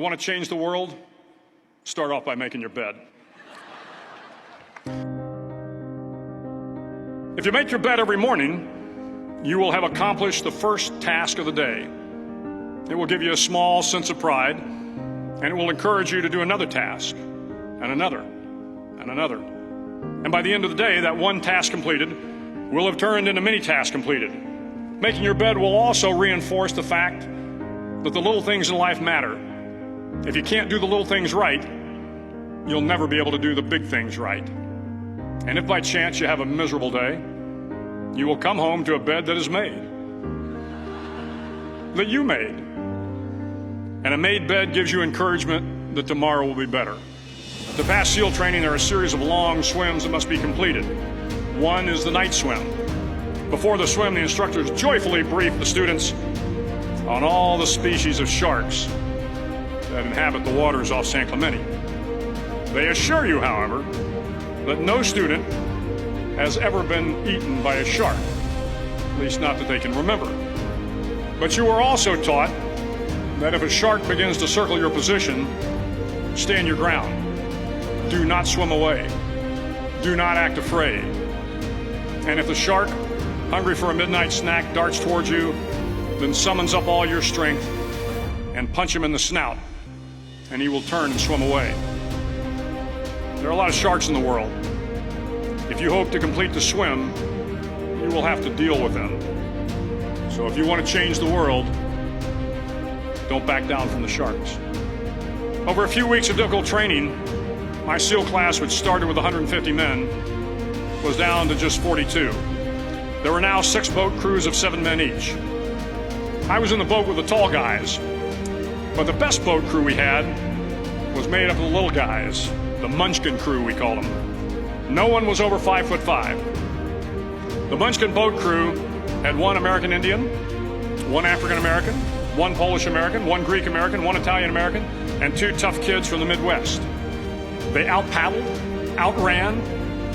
You want to change the world? Start off by making your bed. If you make your bed every morning, you will have accomplished the first task of the day. It will give you a small sense of pride, and it will encourage you to do another task, and another, and another. And by the end of the day, that one task completed will have turned into many tasks completed. Making your bed will also reinforce the fact that the little things in life matter. If you can't do the little things right, you'll never be able to do the big things right. And if by chance you have a miserable day, you will come home to a bed that is made, that you made. And a made bed gives you encouragement that tomorrow will be better. To pass SEAL training, there are a series of long swims that must be completed. One is the night swim. Before the swim, the instructors joyfully brief the students on all the species of sharks that inhabit the waters off San Clemente. They assure you, however, that no student has ever been eaten by a shark, at least not that they can remember. But you are also taught that if a shark begins to circle your position, stand your ground. Do not swim away. Do not act afraid. And if the shark, hungry for a midnight snack, darts towards you, then summons up all your strength and punch him in the snout, and he will turn and swim away. There are a lot of sharks in the world. If you hope to complete the swim, you will have to deal with them. So if you want to change the world, don't back down from the sharks. Over a few weeks of difficult training, my SEAL class, which started with 150 men, was down to just 42. There were now 6 boat crews of 7 men each. I was in the boat with the tall guys, but the best boat crew we had was made up of the little guys, the Munchkin crew, we called them. No one was over 5'5". The Munchkin boat crew had 1 American Indian, 1 African American, 1 Polish American, 1 Greek American, 1 Italian American, and 2 tough kids from the Midwest. They out-paddled, outran,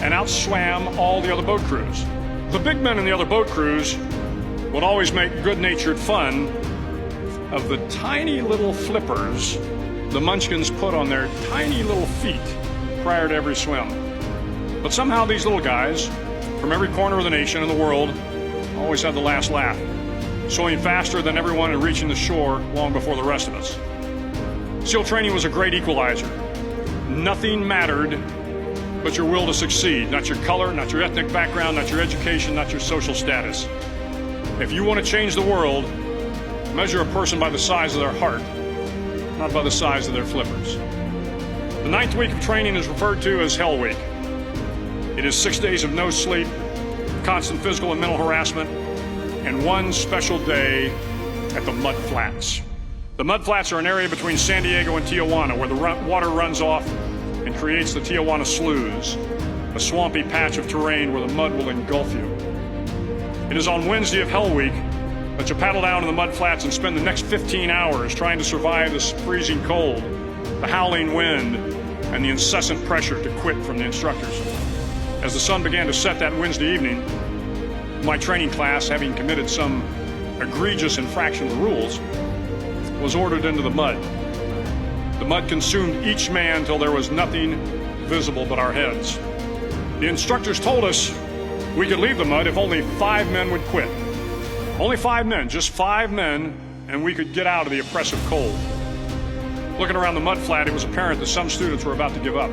and outswam all the other boat crews. The big men in the other boat crews would always make good-natured fun of the tiny little flippers the Munchkins put on their tiny little feet prior to every swim. But somehow these little guys from every corner of the nation and the world always had the last laugh, swimming faster than everyone and reaching the shore long before the rest of us. SEAL training was a great equalizer. Nothing mattered but your will to succeed, not your color, not your ethnic background, not your education, not your social status. If you want to change the world, measure a person by the size of their heart, not by the size of their flippers. The 9th week of training is referred to as Hell Week. It is 6 days of no sleep, constant physical and mental harassment, and 1 special day at the Mud Flats. The Mud Flats are an area between San Diego and Tijuana where the water runs off and creates the Tijuana Sloughs, a swampy patch of terrain where the mud will engulf you. It is on Wednesday of Hell Week that you paddle down to the Mud Flats and spend the next 15 hours trying to survive this freezing cold, the howling wind, and the incessant pressure to quit from the instructors. As the sun began to set that Wednesday evening, my training class, having committed some egregious infraction of the rules, was ordered into the mud. The mud consumed each man till there was nothing visible but our heads. The instructors told us we could leave the mud if only 5 men would quit. Only 5 men, just 5 men, and we could get out of the oppressive cold. Looking around the mud flat, it was apparent that some students were about to give up.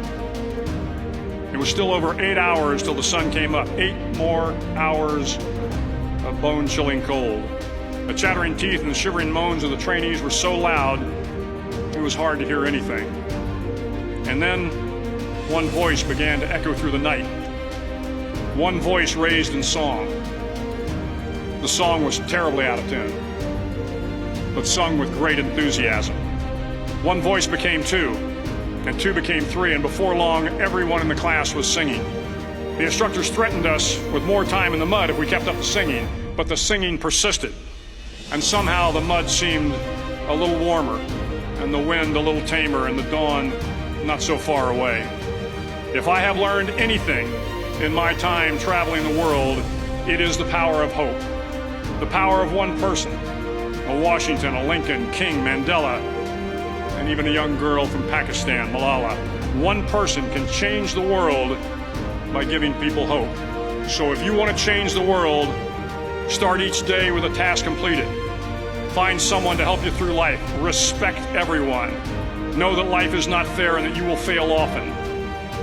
It was still over 8 hours till the sun came up. 8 more hours of bone-chilling cold. The chattering teeth and the shivering moans of the trainees were so loud, it was hard to hear anything. And then one voice began to echo through the night. One voice raised in song. The song was terribly out of tune, but sung with great enthusiasm. One voice became 2, and 2 became 3, and before long, everyone in the class was singing. The instructors threatened us with more time in the mud if we kept up the singing, but the singing persisted. And somehow the mud seemed a little warmer, and the wind a little tamer, and the dawn not so far away. If I have learned anything in my time traveling the world, it is the power of hope. The power of one person, a Washington, a Lincoln, King, Mandela, and and even a young girl from Pakistan, Malala. One person can change the world by giving people hope. So if you want to change the world, start each day with a task completed. Find someone to help you through life. Respect everyone. Know that life is not fair and that you will fail often.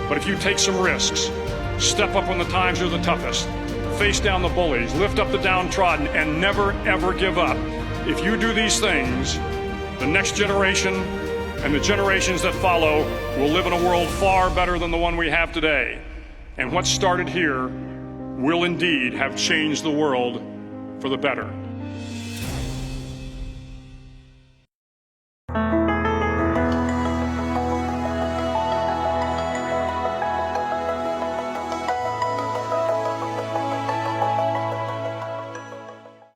But if you take some risks, step up when the times are the toughest, face down the bullies, lift up the downtrodden, and never, ever give up. If you do these things, the next generation and the generations that follow will live in a world far better than the one we have today. And what started here will indeed have changed the world for the better.